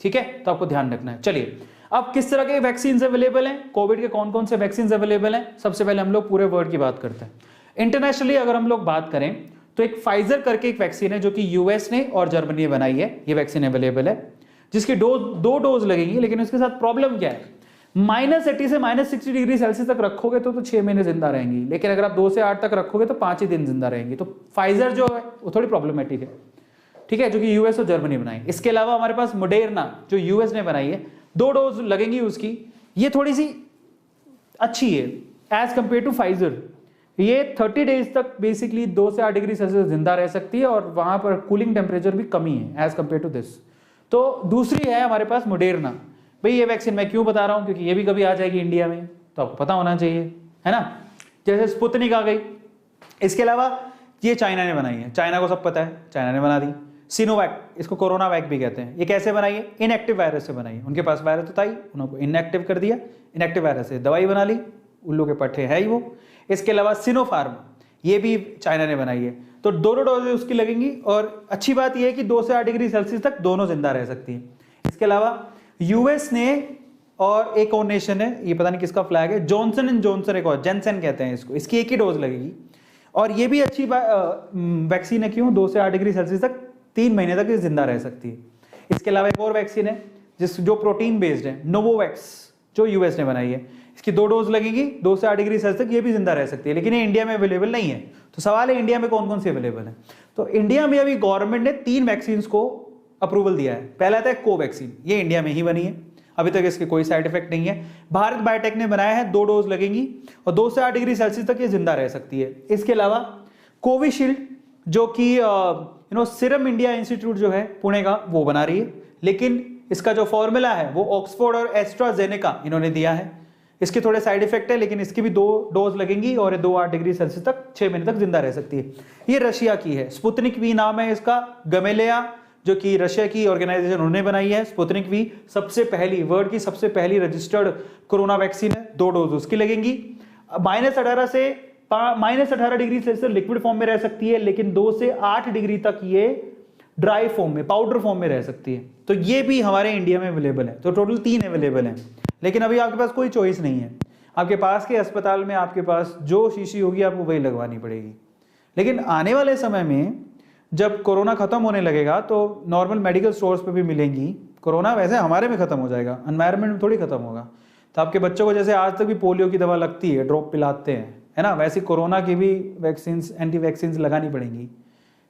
ठीक है, तो आपको ध्यान रखना है। चलिए, अब किस तरह के वैक्सीन अवेलेबल हैं, कोविड के कौन कौन से वैक्सीन अवेलेबल हैं, सबसे पहले हम लोग पूरे वर्ल्ड की बात करते हैं। इंटरनेशनली अगर हम लोग बात करें तो एक फाइजर करके एक वैक्सीन है जो कि यूएस ने और जर्मनी ने बनाई है, ये वैक्सीन अवेलेबल है, जिसकी दो डोज लगेंगी। लेकिन उसके साथ प्रॉब्लम क्या है, -80 से -60 डिग्री सेल्सियस तक रखोगे तो 6 महीने जिंदा रहेंगी, लेकिन अगर आप 2 से 8 तक रखोगे तो 5 ही दिन जिंदा रहेंगी। तो फाइजर जो है वो थोड़ी प्रॉब्लमेटिक है, ठीक है, जो कि यूएस और जर्मनी बनाई। इसके अलावा हमारे पास मोडेरना जो यूएस ने बनाई है, 2 डोज लगेंगी उसकी, ये थोड़ी सी अच्छी है एज कंपेयर टू फाइजर। ये 30 डेज तक बेसिकली 2 से 8 डिग्री सेल्सियस जिंदा रह सकती है और वहां पर कूलिंग टेम्परेचर भी कमी है एज कंपेयर टू दिस। तो दूसरी है हमारे पास मोडेरना। भाई ये वैक्सीन मैं क्यों बता रहा हूं, क्योंकि ये भी कभी आ जाएगी इंडिया में, तो आपको पता होना चाहिए, है ना। जैसे स्पुतनिक आ गई। इसके अलावा ये चाइना ने बनाई है, चाइना को सब पता है, चाइना ने बना दी। सिनोवैक, इसको कोरोना वैक भी कहते हैं। ये कैसे बनाई है, इनएक्टिव वायरस से बनाई है। उनके पास वायरस तो था ही, उनको इनएक्टिव कर दिया, इनएक्टिव वायरस से दवाई बना ली, उल्लू के पट्टे है ही वो। इसके अलावा सिनोफार्म, ये भी चाइना ने बनाई है। तो दोनों डोजेज उसकी लगेंगी और अच्छी बात यह है कि 2 से 8 डिग्री सेल्सियस तक दोनों जिंदा रह सकती है। इसके अलावा यूएस ने और एक और नेशन है, ये पता नहीं किसका फ्लैग है, जॉनसन एंड जॉनसन, एक और जेनसन कहते हैं इसको, इसकी एक ही डोज लगेगी और ये भी अच्छी वैक्सीन है। क्यों, 2 से 8 डिग्री सेल्सियस तक 3 महीने तक ये जिंदा रह सकती है। इसके अलावा एक और वैक्सीन है जो प्रोटीन बेस्ड है, नोवोवैक्स, जो यूएस ने बनाई है। इसकी 2 डोज लगेगी, 2 से 8 डिग्री सेल्सियस तक ये भी जिंदा रह सकती है, लेकिन ये इंडिया में अवेलेबल नहीं है। तो सवाल है इंडिया में कौन कौन सी अवेलेबल है। तो इंडिया में अभी गवर्नमेंट ने 3 वैक्सीन को अप्रूवल दिया है। पहला था कोवैक्सीन, ये इंडिया में ही बनी है, अभी तक इसके कोई साइड इफेक्ट नहीं है। भारत बायोटेक ने बनाया है, 2 डोज लगेंगी और 2 से 8 डिग्री सेल्सियस तक ये जिंदा रह सकती है। इसके अलावा कोविशील्ड, जो कि सीरम इंडिया इंस्टीट्यूट जो है पुणे का, वो बना रही है, लेकिन इसका जो फॉर्मूला है वो ऑक्सफोर्ड और एस्ट्राजेनेका इन्होंने दिया है। इसके थोड़े साइड इफेक्ट है, लेकिन इसकी भी 2 डोज लगेंगी और 2-8 डिग्री सेल्सियस तक 6 महीने तक जिंदा रह सकती है। ये रशिया की है, स्पुतनिक वी नाम है इसका, गमेलिया जो कि रशिया की ऑर्गेनाइजेशन उन्होंने बनाई है। स्पुतनिक वी सबसे पहली, वर्ल्ड की सबसे पहली रजिस्टर्ड कोरोना वैक्सीन है, 2 डोज उसकी लगेंगी। -18 से -18 डिग्री सेल्सियस लिक्विड फॉर्म में रह सकती है, लेकिन 2 से 8 डिग्री तक ये ड्राई फॉर्म में, पाउडर फॉर्म में रह सकती है। तो ये भी हमारे इंडिया में अवेलेबल है। तो टोटल 3 अवेलेबल है, लेकिन अभी आपके पास कोई चॉइस नहीं है। आपके पास के अस्पताल में आपके पास जो शीशी होगी आपको वही लगवानी पड़ेगी। लेकिन आने वाले समय में जब कोरोना खत्म होने लगेगा तो नॉर्मल मेडिकल स्टोर्स पे भी मिलेंगी। कोरोना वैसे हमारे में खत्म हो जाएगा, एनवायरनमेंट में थोड़ी खत्म होगा। तो आपके बच्चों को जैसे आज तक भी पोलियो की दवा लगती है, ड्रॉप पिलाते हैं, है ना, वैसे कोरोना की भी वैक्सीन, एंटी वैक्सीन लगानी पड़ेंगी,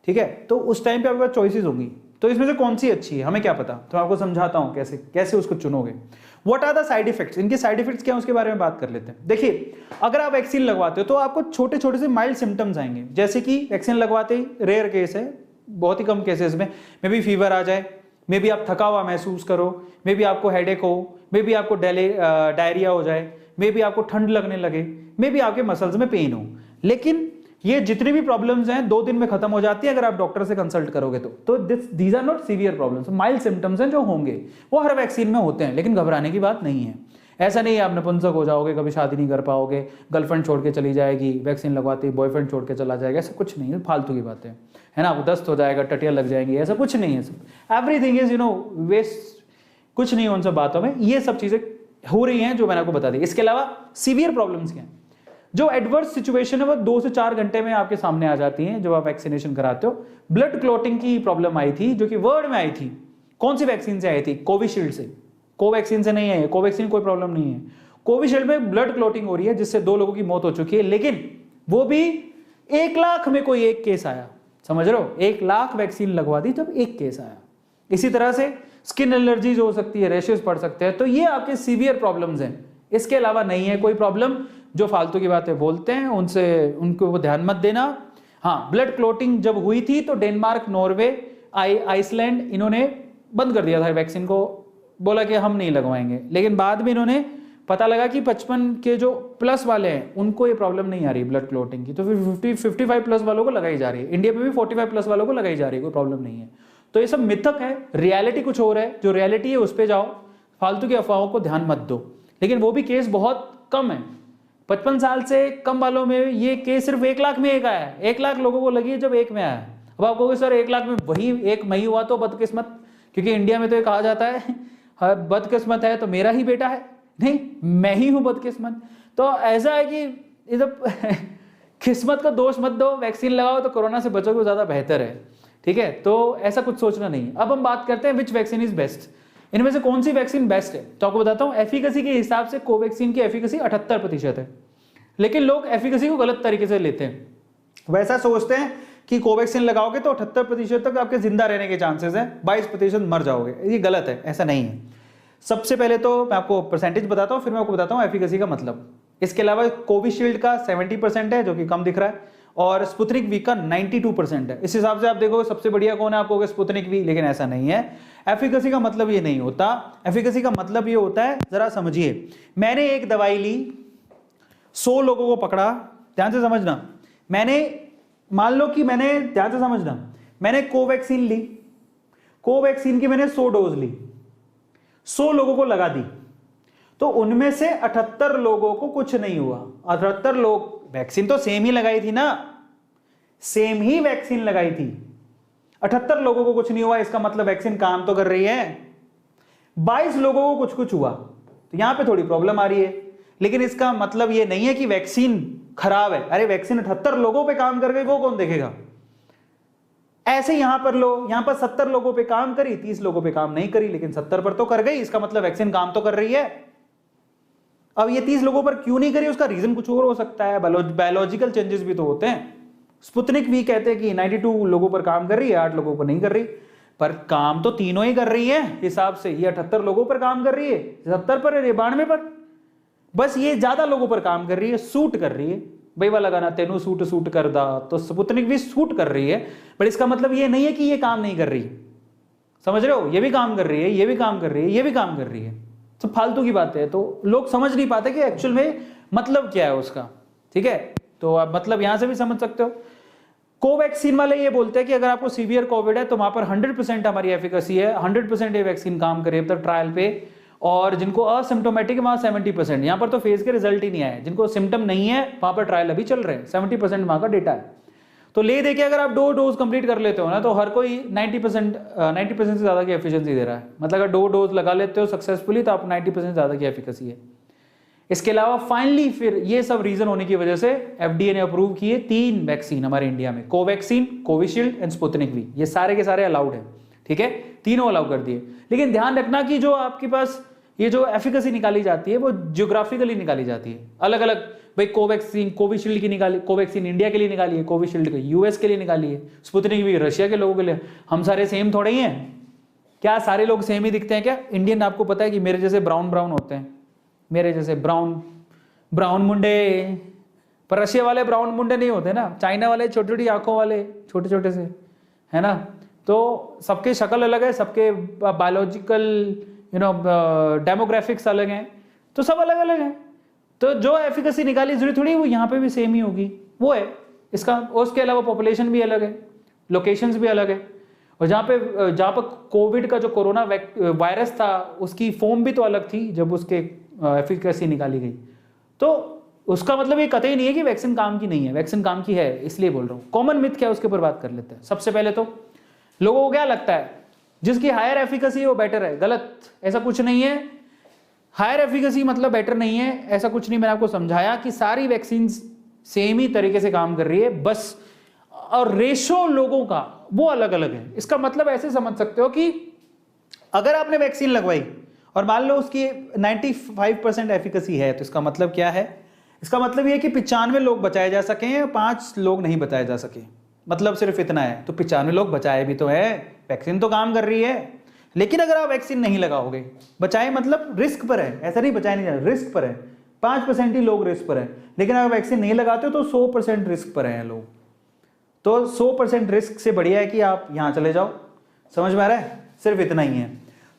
ठीक है। तो उस टाइम पे आपके पास चॉइसेस होंगी, तो इसमें से कौन सी अच्छी है हमें क्या पता। तो मैं आपको समझाता हूँ कैसे कैसे उसको चुनोगे। What are the side effects, इनके साइड इफेक्ट्स क्या है उसके बारे में बात कर लेते हैं। देखिए, अगर आप वैक्सीन लगवाते हो तो आपको छोटे छोटे से माइल्ड सिम्टम्स आएंगे, जैसे कि वैक्सीन लगवाते ही, रेयर केस है, बहुत ही कम केसेस में मे बी फीवर आ जाए, मे बी आप थका हुआ महसूस करो, मे बी आपको हेडेक हो, मे बी आपको डायरिया हो जाए, मे बी आपको ठंड लगने लगे, मे बी आपके मसल्स में पेन हो। लेकिन ये जितनी भी प्रॉब्लम्स हैं 2 दिन में खत्म हो जाती है अगर आप डॉक्टर से कंसल्ट करोगे तो these are not severe problems, mild symptoms हैं जो होंगे, वो हर वैक्सीन में होते हैं, लेकिन घबराने की बात नहीं है। ऐसा नहीं है आप नपुंसक हो जाओगे, कभी शादी नहीं कर पाओगे, गर्लफ्रेंड छोड़ के चली जाएगी वैक्सीन लगवाते ही, बॉयफ्रेंड छोड़ के चला जाएगा, ऐसा कुछ नहीं है, फालतू की बातें, है ना। वो दस्त हो जाएगा, टटिया लग जाएंगी, ऐसा कुछ नहीं है। एवरीथिंग इज वेस्ट, कुछ नहीं है उन सब बातों में। ये सब चीजें हो रही हैं जो मैंने आपको बता दी। इसके अलावा सीवियर प्रॉब्लम्स क्या है, जो एडवर्स सिचुएशन है वो 2 से 4 घंटे में आपके सामने आ जाती हैं जब आप वैक्सीनेशन कराते हो। ब्लड क्लॉटिंग की प्रॉब्लम आई थी, जो कि वर्ल्ड में आई थी। कौन सी वैक्सीन से आई थी, कोविशील्ड से, कोवैक्सीन से नहीं है। कोवैक्सीन कोई प्रॉब्लम नहीं है, कोविशील्ड में ब्लड क्लॉटिंग हो रही है जिससे 2 लोगों की मौत हो चुकी है, लेकिन वो भी 1 लाख में कोई एक केस आया, समझ रहे हो, 1 लाख वैक्सीन लगवा दी जब एक केस आया। इसी तरह से स्किन एलर्जीज हो सकती है, रैशेस पड़ सकते हैं, तो ये आपके सीवियर प्रॉब्लम्स हैं। इसके अलावा नहीं है कोई प्रॉब्लम। जो फालतू की बातें बोलते हैं उनको वो ध्यान मत देना। हाँ, ब्लड क्लॉटिंग जब हुई थी तो डेनमार्क, नॉर्वे, आइसलैंड, इन्होंने बंद कर दिया था वैक्सीन को, बोला कि हम नहीं लगवाएंगे। लेकिन बाद में इन्होंने पता लगा कि 55 के जो प्लस वाले हैं उनको ये प्रॉब्लम नहीं आ रही ब्लड क्लॉटिंग की, तो फिर 55 प्लस वालों को लगाई जा रही है। इंडिया में भी 45 प्लस वालों को लगाई जा रही है, कोई प्रॉब्लम नहीं है। तो ये सब मिथक है, रियलिटी कुछ और है। जो रियलिटी है उस पर जाओ, फालतू की अफवाहों को ध्यान मत दो। लेकिन वो भी केस बहुत कम है, 55 साल से कम वालों में ये केस सिर्फ 1 लाख में एक आया है। 1 लाख लोगों को लगी है जब एक में आया है। अब आप कहोगे सर 1 लाख में वही एक मई हुआ तो बदकिस्मत, क्योंकि इंडिया में तो ये कहा जाता है बदकिस्मत है तो मेरा ही बेटा है, नहीं मैं ही हूं बदकिस्मत। तो ऐसा है कि इधर किस्मत का दोष मत दो, वैक्सीन लगाओ तो कोरोना से बचोगे ज्यादा बेहतर है, ठीक है। तो ऐसा कुछ सोचना नहीं। अब हम बात करते हैं विच वैक्सीन इज बेस्ट, इनमें से कौन सी वैक्सीन बेस्ट है। तो आपको बताता हूं, एफिकेसी के हिसाब से कोवैक्सीन की एफिकेसी 78% है, लेकिन लोग एफिकेसी को गलत तरीके से लेते हैं। वैसा सोचते हैं कि कोवैक्सीन लगाओगे तो 78% तक आपके जिंदा रहने के चांसेस है, 22% मर जाओगे। ये गलत है, ऐसा नहीं है। सबसे पहले तो मैं आपको परसेंटेज बताता हूं, फिर मैं आपको बताता हूं एफिकेसी का मतलब। इसके अलावा कोविशील्ड का 70% है, जो कि कम दिख रहा है, और स्पुतनिक वी का 92% है। इस हिसाब से आप देखो सबसे बढ़िया कौन है, आपको स्पुतनिक वी, लेकिन ऐसा नहीं है। एफिकेसी का मतलब ये नहीं होता। एफिकेसी का मतलब ये होता है, जरा समझिए, मैंने एक दवाई ली, 100 लोगों को पकड़ा, ध्यान से समझना, मैंने मान लो कि मैंने, ध्यान से समझना, मैंने कोवैक्सीन ली, कोवैक्सीन की मैंने 100 डोज ली, 100 लोगों को लगा दी, तो उनमें से 78 लोगों को कुछ नहीं हुआ। 78 लोग, वैक्सीन तो सेम ही लगाई थी ना, सेम ही वैक्सीन लगाई थी, 78 लोगों को कुछ नहीं हुआ, इसका मतलब वैक्सीन काम तो कर रही है। 22 लोगों को कुछ कुछ हुआ, तो यहां पे थोड़ी प्रॉब्लम आ रही है। लेकिन इसका मतलब ये नहीं है कि वैक्सीन खराब है। अरे वैक्सीन 78 लोगों पे काम कर गई, वो कौन देखेगा। ऐसे यहां पर लो, यहां पर 70 लोगों पे काम करी, 30 लोगों पे काम नहीं करी, लेकिन 70 पर तो कर गई, इसका मतलब वैक्सीन काम तो कर रही है। अब ये 30 लोगों पर क्यों नहीं करी, उसका रीजन कुछ और हो सकता है, बायोलॉजिकल चेंजेस भी तो होते हैं। स्पुतनिक वी कहते हैं कि 92 लोगों पर काम कर रही है, 8 लोगों पर नहीं कर रही, पर काम तो तीनों ही कर रही है हिसाब से। ये 78 लोगों पर काम कर रही है, 70 पर है, 92 पर, बस ये ज्यादा लोगों पर काम कर रही है, सूट कर रही है। भाई वाला गाना तेनू सूट सूट कर दा, तो स्पुतनिक भी सूट कर रही है, पर इसका मतलब ये नहीं है कि ये काम नहीं कर रही। समझ रहे हो, ये भी काम कर रही है, ये भी काम कर रही है, ये भी काम कर रही है। तो फालतू की बात है, तो लोग समझ नहीं पाते कि एक्चुअल में मतलब क्या है उसका, ठीक है। तो आप मतलब यहां से भी समझ सकते हो। कोवैक्सीन वाले ये बोलते हैं कि अगर आपको सीवियर कोविड है तो वहां पर 100% हमारी एफिकेसी है, 100% ये वैक्सीन काम करे अब तक ट्रायल पे, और जिनको असिम्टोमेटिक है वहां 70%। यहां पर तो फेज के रिजल्ट ही नहीं आए, जिनको सिम्टम नहीं है वहां पर ट्रायल अभी चल रहे हैं, 70% वहां का डेटा है। तो ले देखिए, अगर आप 2 डोज कंप्लीट कर लेते हो ना, तो हर कोई 90% से ज्यादा की एफिशिएंसी दे रहा है। मतलब अगर 2 डोज लगा लेते हो सक्सेसफुली तो आप 90% ज्यादा की एफिकेसी है। इसके अलावा फाइनली फिर ये सब रीजन होने की वजह से एफडीए ने अप्रूव किए 3 वैक्सीन हमारे इंडिया में, Covaxin, Covishield and Sputnik V. ये सारे के सारे अलाउड है, ठीक है, तीनों अलाउ कर दिए। लेकिन ध्यान रखना कि जो आपके पास ये जो एफिकेसी निकाली जाती है वो जियोग्राफिकली निकाली जाती है, अलग अलग। भाई कोवैक्सीन कोविशील्ड की निकाली, कोवैक्सीन इंडिया के लिए निकाली है, कोविशील्ड यूएस के लिए निकाली है, स्पुतनिक भी रशिया के लोगों के लिए। हम सारे सेम थोड़े ही हैं क्या? सारे लोग सेम ही दिखते हैं क्या? इंडियन आपको पता है कि मेरे जैसे ब्राउन ब्राउन होते हैं, मेरे जैसे ब्राउन मुंडे, पर रशिया वाले ब्राउन मुंडे नहीं होते ना, चाइना वाले छोटी छोटी आंखों वाले, छोटे छोटे से, है ना। तो सबके शक्ल अलग है, सबके बायोलॉजिकल डेमोग्राफिक्स अलग हैं, तो सब अलग अलग हैं। तो जो एफिकेसी निकाली जरूरी थोड़ी वो यहाँ पे भी सेम ही होगी, वो है इसका। उसके अलावा पॉपुलेशन भी अलग है, लोकेशंस भी अलग है, और जहाँ पर कोविड का जो कोरोना वायरस था उसकी फॉर्म भी तो अलग थी जब उसके एफिकेसी निकाली गई। तो उसका मतलब ये कतई नहीं है कि वैक्सीन काम की नहीं है, वैक्सीन काम की है, इसलिए बोल रहा हूँ। कॉमन मिथ क्या है उसके ऊपर बात कर लेते हैं। सबसे पहले तो लोगों को क्या लगता है जिसकी हायर एफिकेसी है वो बेटर है। गलत, ऐसा कुछ नहीं है। हायर एफिकेसी मतलब बेटर नहीं है, ऐसा कुछ नहीं। मैंने आपको समझाया कि सारी वैक्सीन सेम ही तरीके से काम कर रही है, बस और रेशो लोगों का वो अलग अलग है। इसका मतलब ऐसे समझ सकते हो कि अगर आपने वैक्सीन लगवाई और मान लो उसकी 95% एफिकेसी है, तो इसका मतलब क्या है? इसका मतलब ये कि 95 लोग बचाए जा सके, 5 लोग नहीं बचाए जा सके, मतलब सिर्फ इतना है। तो 95 लोग बचाए भी तो है, वैक्सीन तो काम कर रही है। लेकिन अगर आप वैक्सीन नहीं लगाओगे, बचाए मतलब रिस्क पर है, ऐसा नहीं बचाए नहीं जा रहा, रिस्क पर है, 5% ही लोग रिस्क पर है। लेकिन अगर वैक्सीन नहीं लगाते हो तो 100% रिस्क पर है लोग। तो 100% रिस्क से बढ़िया है कि आप यहां चले जाओ। समझ में आ रहा है? सिर्फ इतना ही है।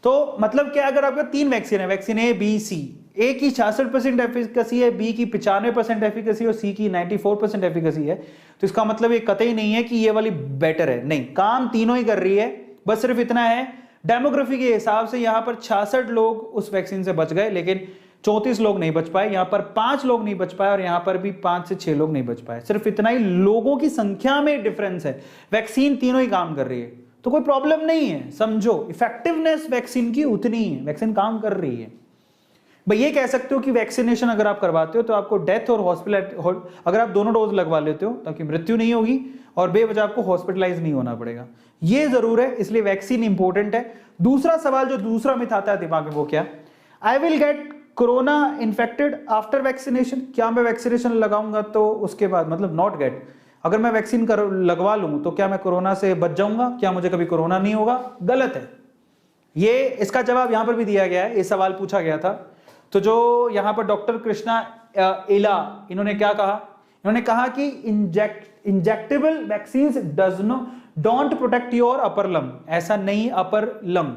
तो मतलब क्या, अगर आपका 3 वैक्सीन है, वैक्सीन ए बी सी, ए की 66% एफिकेसी है, बी की 95% एफिकेसी और सी की 94% एफिकेसी है, तो इसका मतलब ये कतई नहीं है कि ये वाली बेटर है। नहीं, काम तीनों ही कर रही है, बस सिर्फ इतना है डेमोग्राफी के हिसाब से यहां पर 66 लोग उस वैक्सीन से बच गए, लेकिन 34 लोग नहीं बच पाए, यहां पर 5 लोग नहीं बच पाए, और यहां पर भी 5 से 6 लोग नहीं बच पाए। सिर्फ इतना ही लोगों की संख्या में डिफरेंस है, वैक्सीन तीनों ही काम कर रही है। तो कोई प्रॉब्लम नहीं है, समझो इफेक्टिवनेस वैक्सीन की उतनी है, वैक्सीन काम कर रही है। भाई ये कह सकते हो कि वैक्सीनेशन अगर आप करवाते हो तो आपको डेथ और हॉस्पिटल, अगर आप दोनों डोज लगवा लेते हो तो आपकी मृत्यु नहीं होगी और बेवजह आपको हॉस्पिटलाइज नहीं होना पड़ेगा। ये जरूर है, इसलिए वैक्सीन इंपॉर्टेंट है। दूसरा सवाल जो दूसरा मिथ आता है दिमाग में वो क्या, I will get corona infected after vaccination, क्या मैं वैक्सीनेशन लगाऊंगा तो उसके बाद, मतलब नॉट गेट, अगर मैं वैक्सीन लगवा लूं तो क्या मैं कोरोना से बच जाऊंगा, क्या मुझे कभी कोरोना नहीं होगा? गलत है। ये इसका जवाब यहां पर भी दिया गया है, ये सवाल पूछा गया था। तो जो यहां पर डॉक्टर कृष्णा एला, इन्होंने क्या कहा, इन्होंने कहा कि injectable vaccine don't protect your upper lung, ऐसा नहीं, अपर लंग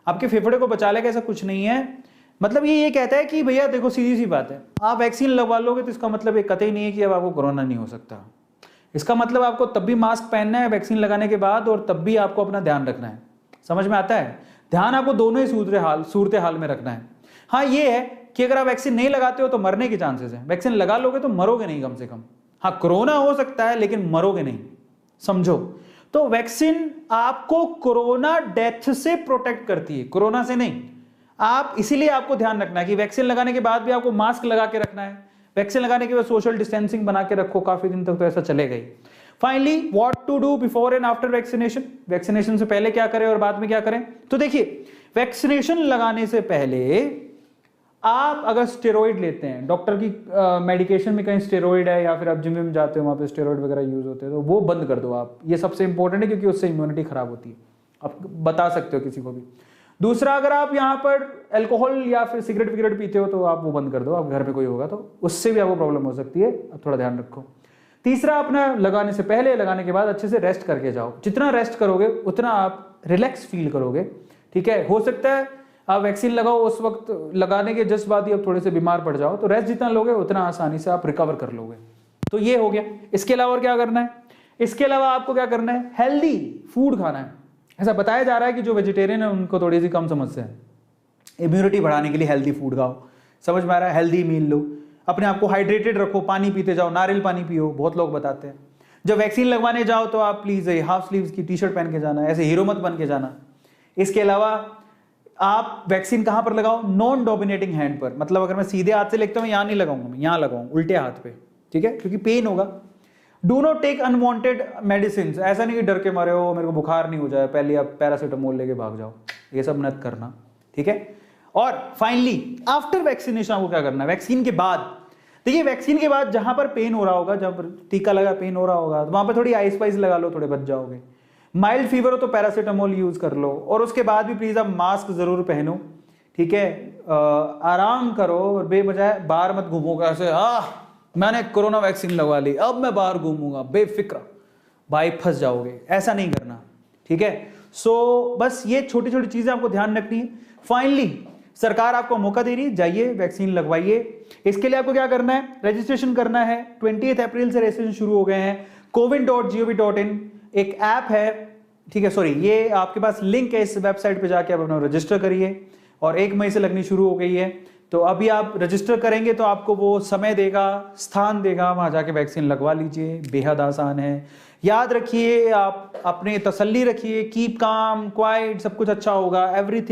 आपके फेफड़े को बचा लेगा, ऐसा कुछ नहीं है। मतलब ये कहता है कि भैया देखो सीधी सी बात है, आप वैक्सीन लगवा लोगे तो इसका मतलब ये कतई नहीं है कि अब आपको कोरोना नहीं हो सकता। इसका मतलब आपको तब भी मास्क पहनना है वैक्सीन लगाने के बाद, और तब भी आपको अपना ध्यान रखना है। समझ में आता है? ध्यान आपको दोनों ही सूरत हाल में रखना है। हाँ ये है कि अगर आप वैक्सीन नहीं लगाते हो तो मरने के चांसेस है, वैक्सीन लगा लोगे तो मरोगे नहीं कम से कम। हाँ कोरोना हो सकता है लेकिन मरोगे नहीं, समझो। तो वैक्सीन आपको कोरोना डेथ से प्रोटेक्ट करती है, कोरोना से नहीं। आप इसीलिए आपको ध्यान रखना है कि वैक्सीन लगाने के बाद भी आपको मास्क लगा के रखना है, वैक्सीन लगाने के बाद सोशल डिस्टेंसिंग बना के रखो, काफी दिन तक तो ऐसा चलेगा ही। Finally what to do before and after vaccination, vaccination से पहले क्या करें और बाद में क्या करें। तो देखिए वैक्सीनेशन लगाने से पहले आप अगर स्टेरॉइड लेते हैं, डॉक्टर की मेडिकेशन में कहीं स्टेरॉइड है या फिर आप जिम में जाते हो वहां पे स्टेरॉइड वगैरह यूज होते हैं तो वो बंद कर दो आप, ये सबसे इंपॉर्टेंट है क्योंकि उससे इम्यूनिटी खराब होती है, आप बता सकते हो किसी को भी। दूसरा, अगर आप यहाँ पर अल्कोहल या फिर सिगरेट विगरेट पीते हो तो आप वो बंद कर दो, आप घर पे कोई होगा तो उससे भी आपको प्रॉब्लम हो सकती है, अब थोड़ा ध्यान रखो। तीसरा, अपना लगाने से पहले लगाने के बाद अच्छे से रेस्ट करके जाओ, जितना रेस्ट करोगे उतना आप रिलैक्स फील करोगे, ठीक है। हो सकता है आप वैक्सीन लगाओ उस वक्त लगाने के जस्ट बाद ही आप थोड़े से बीमार पड़ जाओ, तो रेस्ट जितना लोगे उतना आसानी से आप रिकवर कर लोगे। तो ये हो गया। इसके अलावा और क्या करना है, इसके अलावा आपको क्या करना है, हेल्दी फूड खाना है। ऐसा बताया जा रहा है कि जो वेजिटेरियन है उनको थोड़ी सी कम समस्या है, इम्यूनिटी बढ़ाने के लिए हेल्दी फूड खाओ, समझ में आ रहा है, हेल्दी मील लो, अपने आप को हाइड्रेटेड रखो, पानी पीते जाओ, नारियल पानी पियो, बहुत लोग बताते हैं। जब वैक्सीन लगवाने जाओ तो आप प्लीज हाफ स्लीव्स की टी शर्ट पहन के जाना, ऐसे हीरो मत बन के जाना। इसके अलावा आप वैक्सीन कहां पर लगाओ, नॉन डोमिनेटिंग हैंड पर, मतलब अगर मैं सीधे हाथ से लेता हूं यहां नहीं लगाऊंगा, मैं यहां लगाऊं उल्टे हाथ पे, ठीक है, क्योंकि पेन होगा। Do not take unwanted medicine, ऐसा नहीं कि डर के मारे हो मेरे को बुखार नहीं हो जाए पहले आप पैरासीटामोल लेके भाग जाओ, ये सब मत करना, ठीक है। और फाइनली आफ्टर वैक्सीनेशन आपको क्या करना है, वैक्सीन के बाद देखिए, वैक्सीन के बाद जहां पर पेन हो रहा होगा, जहां पर टीका लगा पेन हो रहा होगा, तो वहां पर थोड़ी आइस पाइस लगा लो, थोड़े बच जाओगे। माइल्ड फीवर हो तो पैरासीटामोल यूज कर लो, और उसके बाद भी प्लीज आप मास्क जरूर पहनो, ठीक है। आराम करो और बेवजह बाहर मत घूमो ऐसे, मैंने कोरोना वैक्सीन लगवा ली अब मैं बाहर घूमूंगा, बेफिक्र भाई फंस जाओगे, ऐसा नहीं करना, ठीक है। सो बस ये छोटी छोटी चीजें आपको ध्यान रखनी है। फाइनली सरकार आपको मौका दे रही है, जाइए वैक्सीन लगवाइए। इसके लिए आपको क्या करना है, रजिस्ट्रेशन करना है। 20 अप्रैल से रजिस्ट्रेशन शुरू हो गए हैं। cowin.gov.in एक ऐप है, ठीक है, सॉरी ये आपके पास लिंक है, इस वेबसाइट पे जाके आप अपना रजिस्टर करिए, और 1 मई से लगनी शुरू हो गई है। तो अभी आप रजिस्टर करेंगे तो आपको वो समय देगा, स्थान देगा, वहां जाके वैक्सीन लगवा लीजिए, बेहद आसान है। याद रखिए, आप अपने तसल्ली रखिए, कीप काम क्वाइट, सब कुछ अच्छा होगा, एवरीथिंग